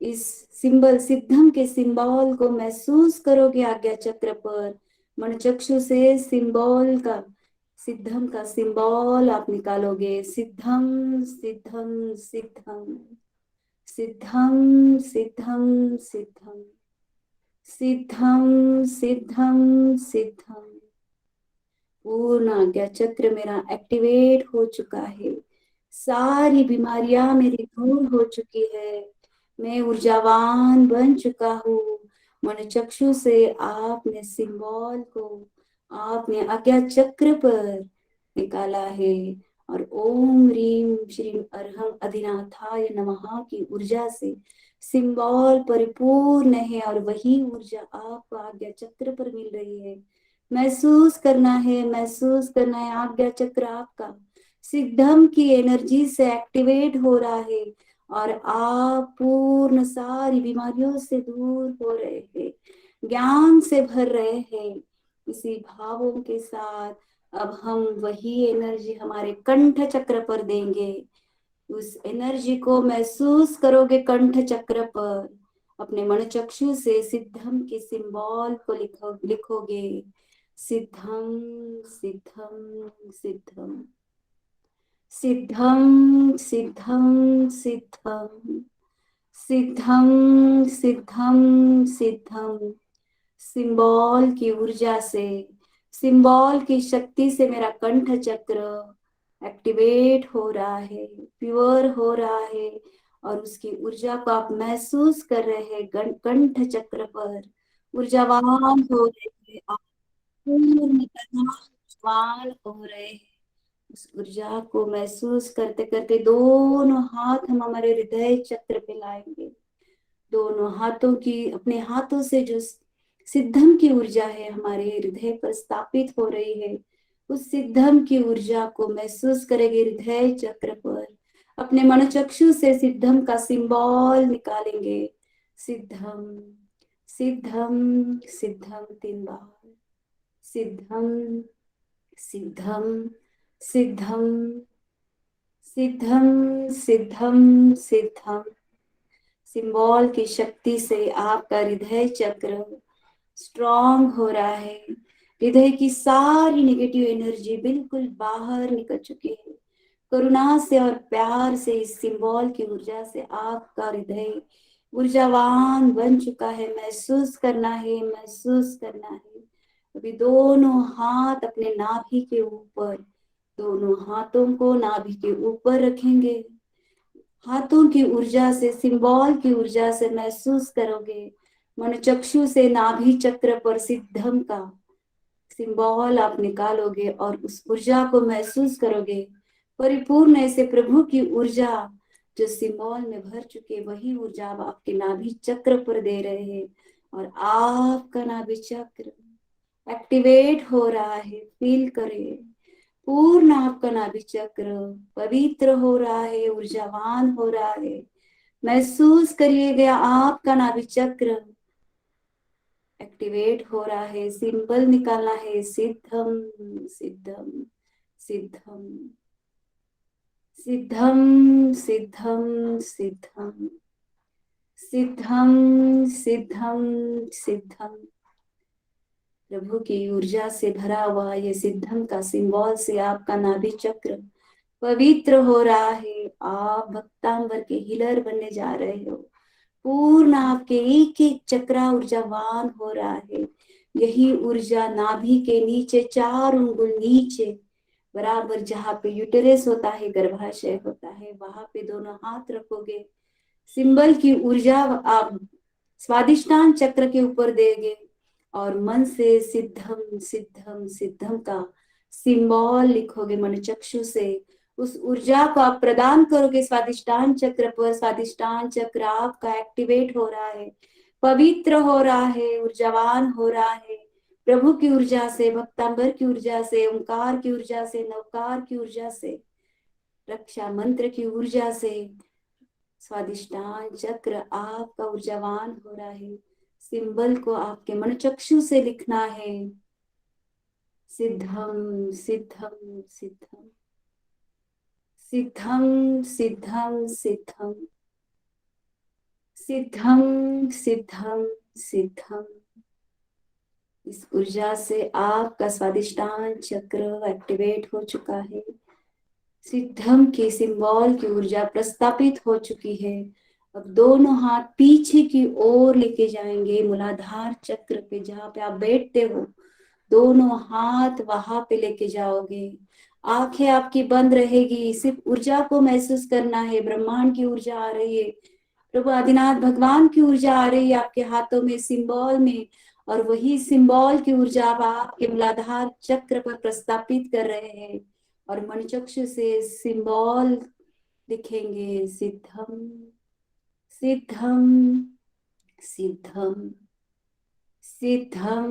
इस सिंबल सिद्धम के सिंबल को महसूस करोगे आज्ञा चक्र पर। मन चक्षु से सिंबल का, सिद्धम का सिंबल आप निकालोगे। सिद्धम सिद्धम सिद्धम सिद्धम सिद्धम सिद्धम सिद्धम सिद्धम सिद्धम। पूर्ण आज्ञा चक्र मेरा एक्टिवेट हो चुका है। सारी बीमारियां मेरी दूर हो चुकी है। मैं ऊर्जावान बन चुका हूँ। मन चक्षु से आपने सिंबल को आपने आज्ञा चक्र पर निकाला है, और ओम रीम श्रीम अर्हम अधिनाथाय नमः की ऊर्जा से सिंबल परिपूर्ण है, और वही ऊर्जा आपको आज्ञा चक्र पर मिल रही है। महसूस करना है, महसूस करना है आज्ञा चक्र आपका सिद्धम की एनर्जी से एक्टिवेट हो रहा है, और आप पूर्ण सारी बीमारियों से दूर हो रहे हैं, ज्ञान से भर रहे हैं। इसी भावों के साथ अब हम वही एनर्जी हमारे कंठ चक्र पर देंगे। उस एनर्जी को महसूस करोगे कंठ चक्र पर। अपने मन चक्षु से सिद्धम के सिंबल को लिखोगे। सिद्धम सिद्धम सिद्धम सिद्धम सिद्धम सिद्धम सिद्धम सिद्धम सिद्धम। सिंबल की ऊर्जा से, सिंबल की शक्ति से मेरा कंठ चक्र एक्टिवेट हो रहा है, प्योर हो रहा है, और उसकी ऊर्जा को आप महसूस कर रहे हैं कंठ चक्र पर। ऊर्जावान हो रहे हैं आप, पूर्ण ऊर्जावान हो रहे हैं। उस ऊर्जा को महसूस करते करते दोनों हाथ हम हमारे हृदय चक्र पे लाएंगे। दोनों हाथों की, अपने हाथों से जो सिद्धम की ऊर्जा है हमारे हृदय पर स्थापित हो रही है, उस सिद्धम की ऊर्जा को महसूस करेंगे हृदय चक्र पर। अपने मन चक्षु से सिद्धम का सिंबल निकालेंगे। सिद्धम सिद्धम सिद्धम 3 बार। सिद्धम सिद्धम सिद्धम सिद्धम सिद्धम सिद्धम। सिंबल की शक्ति से आपका हृदय चक्र स्ट्रांग हो रहा है। हृदय की सारी नेगेटिव एनर्जी बिल्कुल बाहर निकल चुकी है। करुणा से और प्यार से इस सिंबल की ऊर्जा से आपका हृदय ऊर्जावान बन चुका है। महसूस करना है, महसूस करना है। अभी दोनों हाथ अपने नाभि के ऊपर, दोनों हाथों को नाभि के ऊपर रखेंगे। हाथों की ऊर्जा से, सिंबल की ऊर्जा से महसूस करोगे। मन चक्षु से नाभि चक्र पर सिद्धम का सिंबल आप निकालोगे, और उस ऊर्जा को महसूस करोगे। परिपूर्ण ऐसे प्रभु की ऊर्जा जो सिंबल में भर चुके, वही ऊर्जा अब आपके नाभि चक्र पर दे रहे हैं, और आपका नाभि चक्र एक्टिवेट हो रहा है। फील करें, पूर्ण आपका नाभि चक्र पवित्र हो रहा है, ऊर्जावान हो रहा है। महसूस करिएगा आपका नाभि चक्र एक्टिवेट हो रहा है, सिंबल निकालना है, सिद्धम सिद्धम सिद्धम सिद्धम सिद्धम सिद्धम सिद्धम सिद्धम सिद्धम। प्रभु की ऊर्जा से भरा हुआ ये सिद्धम का सिंबल से आपका नाभि चक्र पवित्र हो रहा है। आप भक्तांबर के हीलर बनने जा रहे हो। पूर्ण आपके एक एक चक्रा ऊर्जावान हो रहा है। यही ऊर्जा नाभि के नीचे 4 अंगुल नीचे बराबर जहाँ पे यूटेरस होता है, गर्भाशय होता है, वहां पे दोनों हाथ रखोगे। सिंबल की ऊर्जा आप स्वादिष्टान चक्र के ऊपर देंगे और मन से सिद्धम सिद्धम सिद्धम का सिंबल लिखोगे मन चक्षु से। उस ऊर्जा को आप प्रदान करोगे स्वादिष्टान चक्र पर। स्वादिष्टान चक्र आपका एक्टिवेट हो रहा है, पवित्र हो रहा है, ऊर्जावान हो रहा है। प्रभु की ऊर्जा से, भक्तांबर की ऊर्जा से, ओंकार की ऊर्जा से, नवकार की ऊर्जा से, रक्षा मंत्र की ऊर्जा से स्वादिष्टान चक्र आपका ऊर्जावान हो रहा है। सिंबल को आपके मन चक्षु से लिखना है। सिद्धम सिद्धम सिद्धम सिद्धम सिद्धम सिद्धम सिद्धम सिद्धम सिद्धम। इस ऊर्जा से आपका स्वादिष्टान चक्र एक्टिवेट हो चुका है। सिद्धम के सिंबल की ऊर्जा प्रस्तापित हो चुकी है। अब दोनों हाथ पीछे की ओर लेके जाएंगे मूलाधार चक्र पे, जहाँ पे आप बैठते हो। दोनों हाथ वहां पे लेके जाओगे। आंखें आपकी बंद रहेगी, सिर्फ ऊर्जा को महसूस करना है। ब्रह्मांड की ऊर्जा आ रही है, प्रभु आदिनाथ भगवान की ऊर्जा आ रही है आपके हाथों में, सिंबल में। और वही सिंबल की ऊर्जा आप आपके मूलाधार चक्र पर प्रस्तापित कर रहे हैं और मनचक्षु से सिंबल लिखेंगे। सिद्धम सिद्धम सिद्धम सिद्धम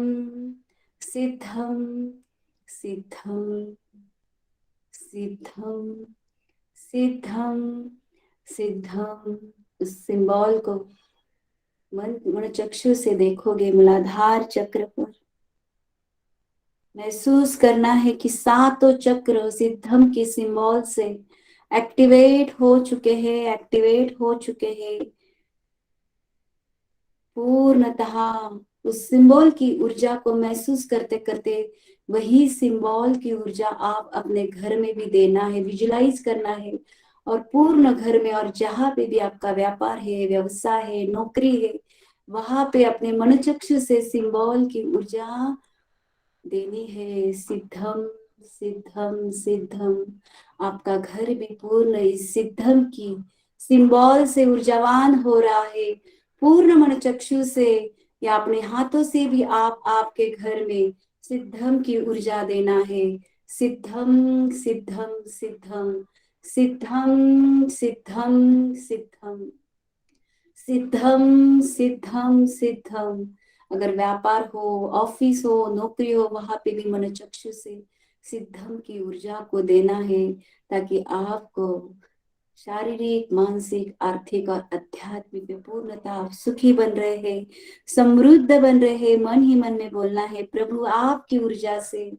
सिद्धम सिद्धम सिद्धम सिद्धम सिद्धम। उस सिंबल को मन चक्षु से देखोगे मूलाधार चक्र पर। महसूस करना है कि सातों चक्र सिद्धम के सिंबल से एक्टिवेट हो चुके हैं, एक्टिवेट हो चुके हैं पूर्णतः। उस सिंबल की ऊर्जा को महसूस करते करते वही सिंबल की ऊर्जा आप अपने घर में भी देना है, विजुलाइज करना है। और पूर्ण घर में और जहां पे भी आपका व्यापार है, व्यवसाय है, नौकरी है, वहां पे अपने मनोचक्षु से सिंबल की ऊर्जा देनी है। सिद्धम सिद्धम सिद्धम। आपका घर भी पूर्ण इस सिद्धम की सिंबल से ऊर्जावान हो रहा है। पूर्ण मन चक्षु से या अपने हाथों से भी आप आपके घर में सिद्धम की ऊर्जा देना है। सिद्धम सिद्धम सिद्धम सिद्धम सिद्धम सिद्धम सिद्धम सिद्धम सिद्धम। अगर व्यापार हो, ऑफिस हो, नौकरी हो, वहां पे भी मन चक्षु से सिद्धम की ऊर्जा को देना है, ताकि आपको शारीरिक, मानसिक, आर्थिक और आध्यात्मिक में पूर्णता आप सुखी बन रहे हैं, समृद्ध बन रहे हैं। मन ही मन में बोलना है, प्रभु आपकी ऊर्जा से,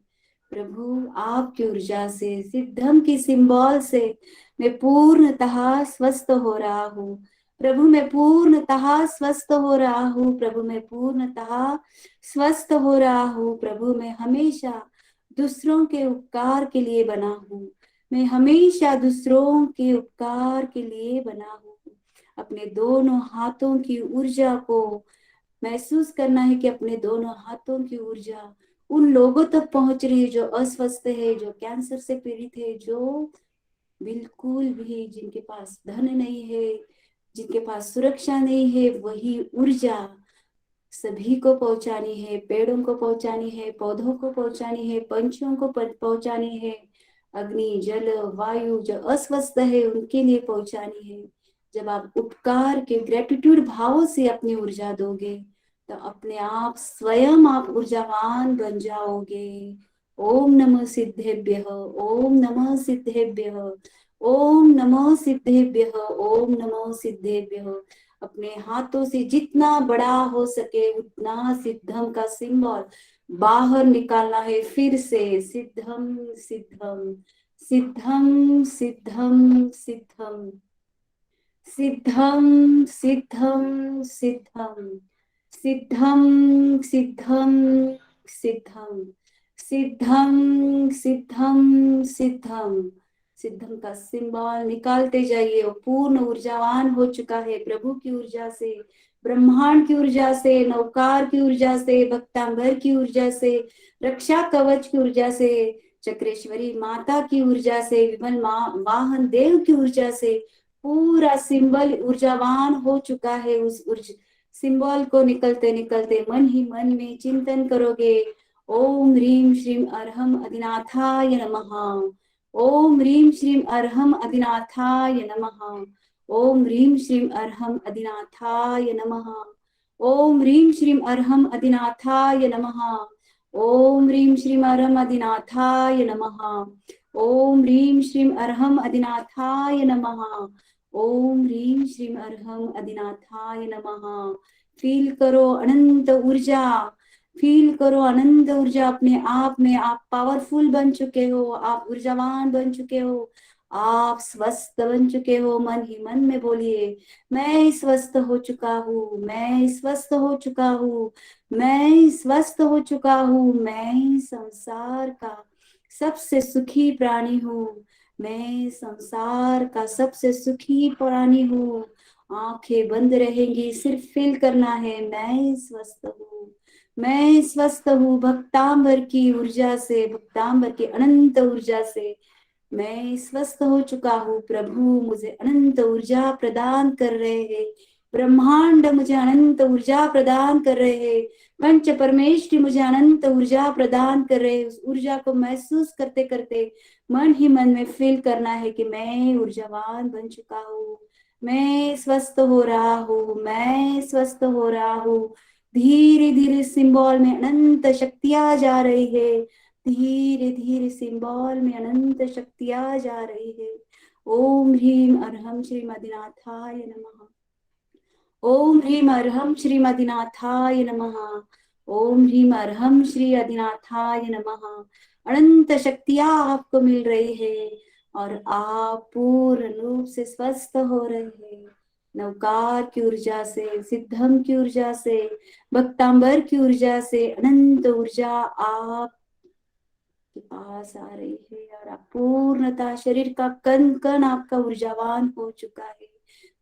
प्रभु आपकी ऊर्जा से, सिद्धम की सिंबल से मैं पूर्णतः स्वस्थ हो रहा हूँ। प्रभु मैं पूर्णतः स्वस्थ हो रहा हूँ। प्रभु मैं पूर्णतः स्वस्थ हो रहा हूँ। प्रभु मैं हमेशा दूसरों के उपकार के लिए बना हूँ। मैं हमेशा दूसरों के उपकार के लिए बना हूँ। अपने दोनों हाथों की ऊर्जा को महसूस करना है कि अपने दोनों हाथों की ऊर्जा उन लोगों तक पहुंच रही है जो अस्वस्थ है, जो कैंसर से पीड़ित है, जो बिल्कुल भी जिनके पास धन नहीं है, जिनके पास सुरक्षा नहीं है। वही ऊर्जा सभी को पहुंचानी है। पेड़ों को पहुंचानी है, पौधों को पहुंचानी है, पंछियों को पहुंचानी है, अग्नि, जल, वायु जो अस्वस्थ है उनके लिए पहुंचानी है। जब आप उपकार के ग्रेटिट्यूड भावों से अपनी ऊर्जा दोगे तो अपने आप स्वयं आप ऊर्जावान बन जाओगे। ओम नमः सिद्धेभ्यः, ओम नमः सिद्धेभ्यः, ओम नमः सिद्धेभ्यः, ओम नमः सिद्धेभ्यः। अपने हाथों से जितना बड़ा हो सके उतना सिद्धम का सिंबल बाहर निकालना है। फिर से सिद्धम सिद्धम सिद्धम सिद्धम सिद्धम सिद्धम सिद्धम सिद्धम सिद्धम सिद्धम सिद्धम सिद्धम सिद्धम सिद्धम सिद्धम का सिंबल निकालते जाइए। वो पूर्ण ऊर्जावान हो चुका है प्रभु की ऊर्जा से, ब्रह्मांड की ऊर्जा से, नौकार की ऊर्जा से, भक्तांबर की ऊर्जा से, रक्षा कवच की ऊर्जा से, चक्रेश्वरी माता की ऊर्जा से, विमल वाहन देव की ऊर्जा से पूरा सिंबल ऊर्जावान हो चुका है। उस ऊर्जा सिंबल को निकलते निकलते मन ही मन में चिंतन करोगे। ओम ह्रीम श्रीम अर्हम अधिनाथाय नमः। ओम ह्रीम श्रीम अर्हम अधिनाथाय नमः। ओम ह्रीम श्रीम अर्हम अधिनाथाय नमः। ओम ह्रीम श्रीम अर्हम अधिनाथाय नमः। ओम ह्रीम श्रीम अर्हम अधिनाथाय नमः। ओम ह्रीम श्रीम अर्हम अधिनाथाय नमः। ओम ह्रीम श्रीम अर्हम अधिनाथाय नमः। फील करो अनंत ऊर्जा, फील करो अनंत ऊर्जा अपने आप में। आप पावरफुल बन चुके हो, आप ऊर्जावान बन चुके हो, आप स्वस्थ बन चुके हो। मन ही मन में बोलिए, मैं स्वस्थ हो चुका हूँ, मैं स्वस्थ हो चुका हूँ, मैं स्वस्थ हो चुका हूँ। मैं संसार का सबसे सुखी प्राणी हूँ, मैं संसार का सबसे सुखी प्राणी हूँ। आंखें बंद रहेंगी, सिर्फ फील करना है, मैं स्वस्थ हूँ, मैं स्वस्थ हूँ। भक्तांबर की ऊर्जा से, भक्तांबर की अनंत ऊर्जा से मैं स्वस्थ हो चुका हूँ। प्रभु मुझे अनंत ऊर्जा प्रदान कर रहे हैं, ब्रह्मांड मुझे अनंत ऊर्जा प्रदान कर रहे हैं, पंच परमेष्टि मुझे अनंत ऊर्जा प्रदान कर रहे हैं। उस ऊर्जा को महसूस करते करते मन ही मन में फील करना है कि मैं ऊर्जावान बन चुका हूँ, मैं स्वस्थ हो रहा हूँ, मैं स्वस्थ हो रहा हूँ। धीरे धीरे सिंबल में अनंत शक्तियां जा रही है, धीरे धीरे सिंबल में अनंत शक्तियां जा रही है। ओम ह्रीम अर्हम श्रीमदिनाथाय नमः। ओम ह्रीम अर्हम श्रीमदिनाथाय नमः। ओम ह्रीम अर्हम श्री अधिनाथाय नमः। अनंत शक्तियां आपको मिल रही है और आप पूर्ण रूप से स्वस्थ हो रहे हैं। नवकार की ऊर्जा से, सिद्धम की ऊर्जा से, भक्तांबर की ऊर्जा से अनंत ऊर्जा आप के पास आ रही है और आप पूर्णतः शरीर का कण कण आपका ऊर्जावान हो चुका है।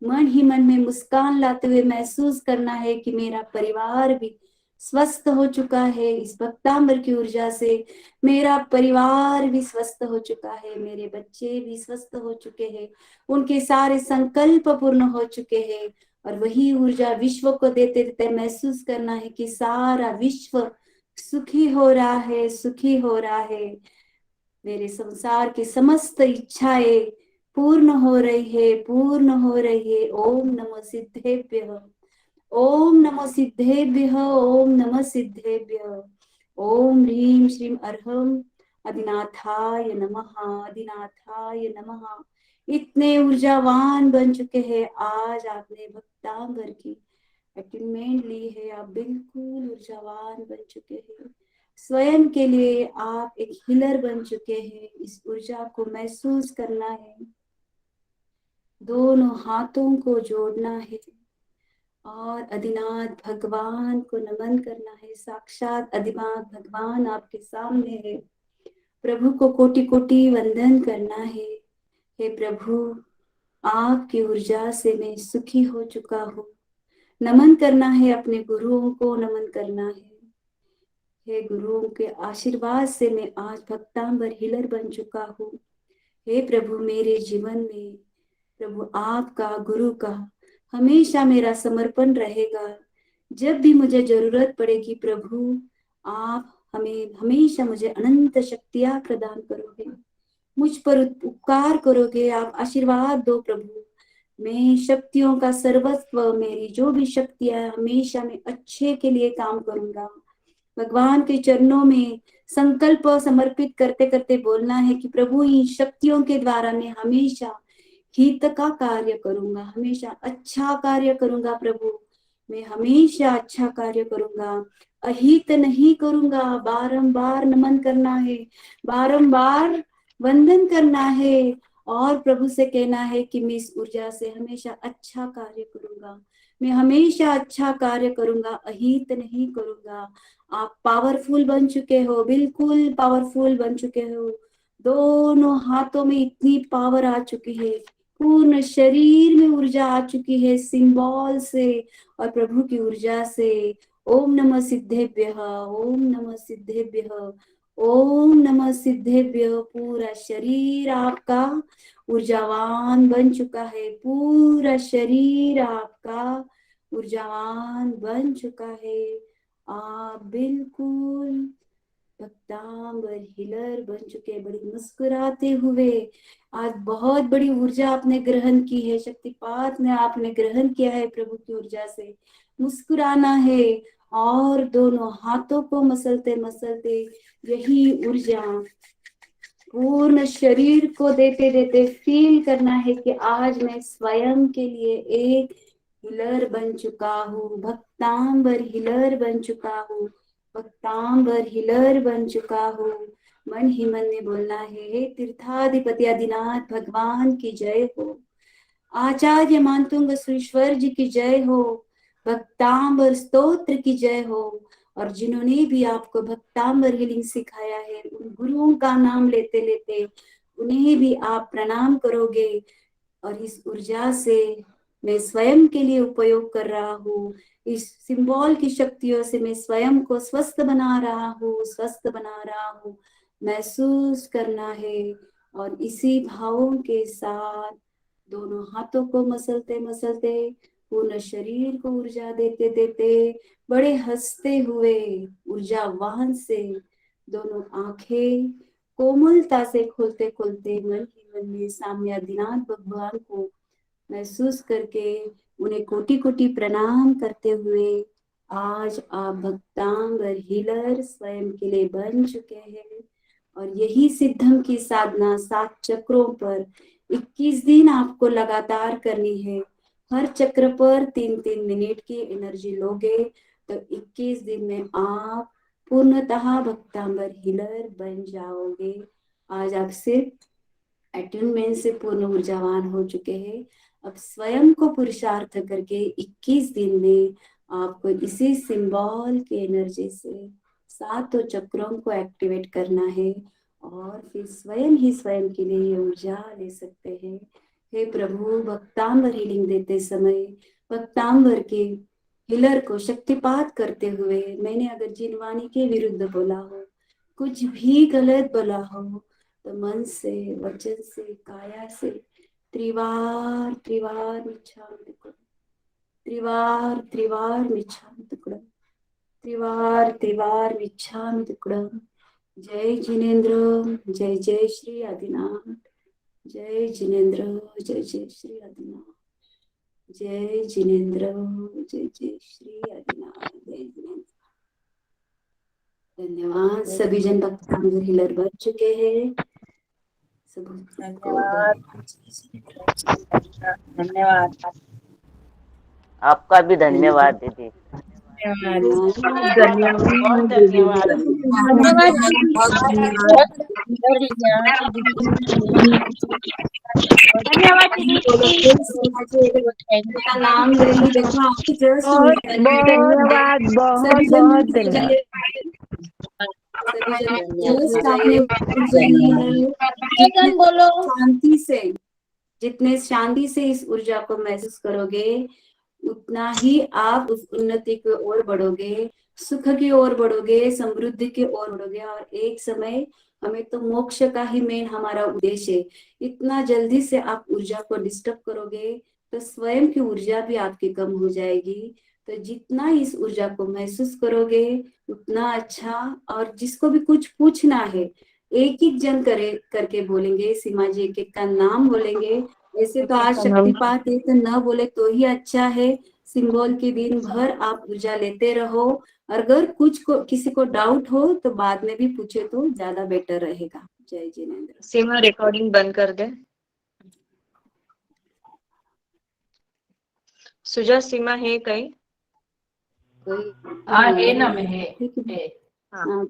मन ही मन में मुस्कान लाते हुए महसूस करना है कि मेरा परिवार भी स्वस्थ हो चुका है। इस भक्तांबर की ऊर्जा से मेरा परिवार भी स्वस्थ हो चुका है, मेरे बच्चे भी स्वस्थ हो चुके हैं, उनके सारे संकल्प पूर्ण हो चुके हैं। और वही ऊर्जा विश्व को देते देते महसूस करना है कि सारा विश्व सुखी हो रहा है, सुखी हो रहा है। मेरे संसार की समस्त इच्छाएं पूर्ण हो रही है, पूर्ण हो रही है। ओम नमो सिद्धेभ्यः, ओम नमो सिद्धेभ्यः, ओम नमः सिद्धेभ्यः। ओम ह्रीम श्रीम अर्हम अधिनाथाय नमः, अधिनाथाय नमः। इतने ऊर्जावान बन चुके हैं। आज आपने भक्तांबर की अटेनमेंट ली है, आप बिल्कुल ऊर्जावान बन चुके हैं। स्वयं के लिए आप एक हीलर बन चुके हैं। इस ऊर्जा को महसूस करना है, दोनों हाथों को जोड़ना है और अधिनाथ भगवान को नमन करना है। साक्षात अधिनाथ भगवान आपके सामने है, प्रभु को कोटि कोटि वंदन करना है। हे प्रभु, आपकी ऊर्जा से मैं सुखी हो चुका हूँ। नमन करना है, अपने गुरुओं को नमन करना है। हे गुरुओं के आशीर्वाद से मैं आज भक्तांबर हीलर बन चुका हूँ। हे प्रभु, मेरे जीवन में प्रभु आपका, गुरु का हमेशा मेरा समर्पण रहेगा। जब भी मुझे जरूरत पड़ेगी प्रभु, आप हमें हमेशा मुझे अनंत शक्तियां प्रदान करोगे, मुझ पर उपकार करोगे, आप आशीर्वाद दो प्रभु। मैं शक्तियों का सर्वस्व, मेरी जो भी शक्तियां हमेशा मैं अच्छे के लिए काम करूंगा। भगवान के चरणों में संकल्प समर्पित करते करते बोलना है कि प्रभु इन शक्तियों के द्वारा मैं हमेशा हित का कार्य करूंगा, हमेशा अच्छा कार्य करूंगा प्रभु, मैं हमेशा अच्छा कार्य करूंगा, अहित नहीं करूंगा। बारंबार नमन करना है, बारंबार वंदन करना है और प्रभु से कहना है कि मैं इस ऊर्जा से हमेशा अच्छा कार्य करूंगा, मैं हमेशा अच्छा कार्य करूंगा, अहित नहीं करूंगा। आप पावरफुल बन चुके हो, बिल्कुल पावरफुल बन चुके हो। दोनों हाथों में इतनी पावर आ चुकी है, पूर्ण शरीर में ऊर्जा आ चुकी है सिंबल से और प्रभु की ऊर्जा से। ओम नमः सिद्धेभ्यः, ओम नमः सिद्धेभ्यः, ओम नमः सिद्धेभ्यः। पूरा शरीर आपका ऊर्जावान बन चुका है, पूरा शरीर आपका ऊर्जावान बन चुका है। आप बिल्कुल भक्तांबर हिलर बन चुके, बड़ी मुस्कुराते हुए। आज बहुत बड़ी ऊर्जा आपने ग्रहण की है, शक्तिपात में आपने ग्रहण किया है प्रभु की ऊर्जा से। मुस्कुराना है और दोनों हाथों को मसलते मसलते यही ऊर्जा पूर्ण शरीर को देते देते फील करना है कि आज मैं स्वयं के लिए एक हिलर बन चुका हूँ, भक्तांबर हिलर बन चुका हूँ, भक्तांबर हिलर बन चुका हूँ। मन ही मन में बोलना है, हे तीर्थाधिपति आदिनाथ भगवान की जय हो, आचार्य मानतुंग सुरेश्वर जी की जय हो, भक्तांबर स्तोत्र की जय हो। और जिन्होंने भी आपको भक्तांबर हीलिंग सिखाया है, उन गुरुओं का नाम लेते लेते उन्हें भी आप प्रणाम करोगे। और इस ऊर्जा से मैं स्वयं के लिए उपयोग कर रहा हूँ, इस सिंबल की शक्तियों से मैं स्वयं को स्वस्थ बना रहा हूँ, स्वस्थ बना रहा हूँ, महसूस करना है। और इसी भावों के साथ दोनों हाथों को मसलते मसलते पूर्ण शरीर को ऊर्जा देते देते बड़े हंसते हुए ऊर्जा वाहन से दोनों आंखें कोमलता से खोलते खोलते मन ही मन में साम्य आदिनाथ भगवान को महसूस करके उन्हें कोटि कोटि प्रणाम करते हुए आज आप भक्तांबर हीलर स्वयं के लिए बन चुके हैं। और यही सिद्धम की साधना 7 चक्रों पर 21 दिन आपको लगातार करनी है। हर चक्र पर 3-3 मिनट की एनर्जी लोगे तो 21 दिन में आप पूर्णतः भक्तांबर हीलर बन जाओगे। आज आप सिर्फ अट्यूनमेंट से पूर्ण ऊर्जावान हो चुके हैं। अब स्वयं को पुरुषार्थ करके 21 दिन में आपको इसी सिंबल के एनर्जी से 7 चक्रों को एक्टिवेट करना है और फिर स्वयं ही स्वयं के लिए ये ऊर्जा ले सकते हैं। हे प्रभु, भक्तांबर हीलिंग देते समय भक्तांबर के हिलर को शक्तिपात करते हुए मैंने अगर जिनवानी के विरुद्ध बोला हो, कुछ भी गलत बोला हो, तो मन से, वचन से, काया से त्रिवार त्रिवार मिच्छामि तुक्कड़म, त्रिवार त्रिवार मिच्छामि तुक्कड़म, त्रिवार त्रिवार मिच्छामि तुक्कड़म। जय जिनेन्द्र, जय जय श्री आदिनाथ, जय जिनेन्द्र, जय जय श्री आदिनाथ, जय जिनेन्द्र, जय जय श्री आदिनाथ, जय जिनेन्द्र। धन्यवाद। सभी जन भक्तांबर हिलर बन चुके हैं। धन्यवाद धन्यवाद। आपका भी धन्यवाद दीदी। बहुत धन्यवाद। धन्यवाद धन्यवाद का नाम लेंगे, देखो आपकी जस्ट बहुत धन्यवाद, बहुत बहुत धन्यवाद। जस्ट आपने ऊर्जा ली है, बोलो। शांति से, जितने शांति से इस ऊर्जा को महसूस करोगे उतना ही आप उस उन्नति की ओर बढ़ोगे, सुख की ओर बढ़ोगे, समृद्धि की ओर बढ़ोगे। और एक समय हमें तो मोक्ष का ही मेन हमारा उद्देश्य है। इतना जल्दी से आप ऊर्जा को डिस्टर्ब करोगे तो स्वयं की ऊर्जा भी आपकी कम हो जाएगी। तो जितना इस ऊर्जा को महसूस करोगे उतना अच्छा। और जिसको भी कुछ पूछना है एक एक जन करके बोलेंगे, सीमा जी एक एक का नाम बोलेंगे। ऐसे तो आज शक्तिपात है तो न बोले तो ही अच्छा है। सिंबल के दिन भर आप ऊर्जा लेते रहो। अगर किसी को डाउट हो तो बाद में भी पूछे तो ज्यादा बेटर रहेगा। जय जिनेन्द्र। सीमा रिकॉर्डिंग बंद कर दे। सुजा सीमा है काही? कोई हाँ है ना, में है, ठीक है। है। हाँ,